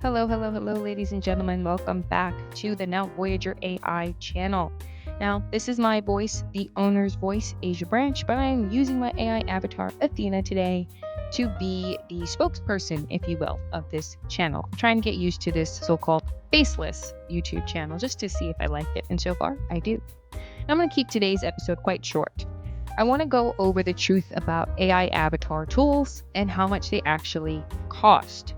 Hello, ladies and gentlemen. Welcome back to the Now Voyager AI channel. Now, this is my voice, the owner's voice, Asia Branch, but I'm using my AI avatar, Athena, today to be the spokesperson, if you will, of this channel. I'm trying to get used to this so-called faceless YouTube channel just to see if I like it, and so far, I do. I'm going to keep today's episode quite short. I want to go over the truth about AI avatar tools and how much they actually cost.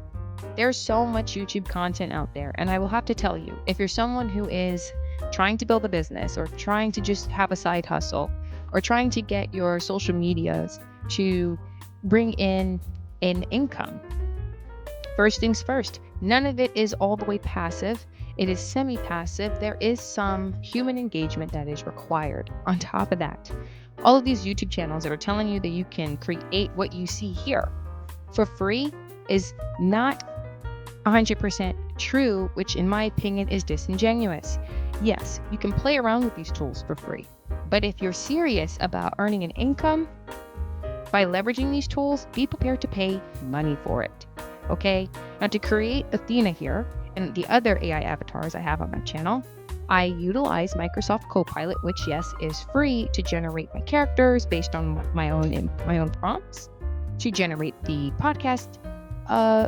There's so much YouTube content out there, and I will have to tell you, if you're someone who is trying to build a business or trying to just have a side hustle or trying to get your social medias to bring in an income, first things first, none of it is all the way passive. It is semi-passive. There is some human engagement that is required. On top of that, all of these YouTube channels that are telling you that you can create what you see here for free is not 100% true, which in my opinion is disingenuous. Yes, you can play around with these tools for free, but if you're serious about earning an income by leveraging these tools, be prepared to pay money for it. Okay? Now, to create Athena here and the other AI avatars I have on my channel, I utilize Microsoft Copilot, which yes is free to generate my characters based on my own prompts, to generate the podcast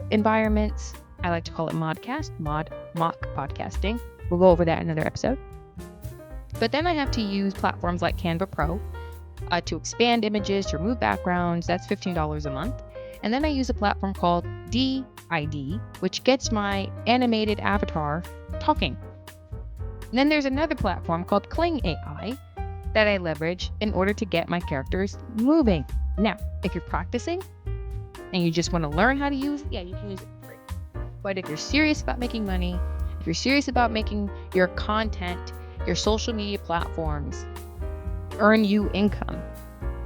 environments. I like to call it mock podcasting. We'll go over that in another episode. But then I have to use platforms like Canva Pro to expand images, to remove backgrounds. That's $15 a month. And then I use a platform called DID, which gets my animated avatar talking. And then there's another platform called Kling AI that I leverage in order to get my characters moving. Now, if you're practicing and you just want to learn how to use it, yeah, you can use it for free. But if you're serious about making money, if you're serious about making your content, your social media platforms earn you income,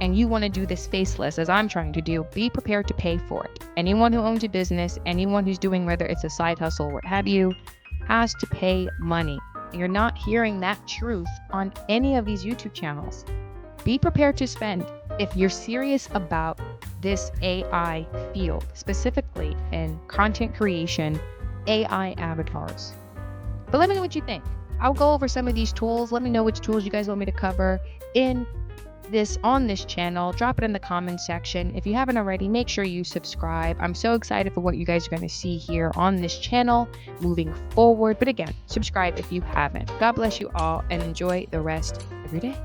and you want to do this faceless as I'm trying to do, be prepared to pay for it. Anyone who owns a business, anyone who's doing whether it's a side hustle or what have you, has to pay money. You're not hearing that truth on any of these YouTube channels. Be prepared to spend if you're serious about this AI field, specifically in content creation, AI avatars. But let me know what you think. I'll go over some of these tools. Let me know which tools you guys want me to cover on this channel. Drop it in the comments section. If you haven't already, make sure you subscribe. I'm so excited for what you guys are going to see here on this channel moving forward. But again, subscribe if you haven't. God bless you all and enjoy the rest of your day.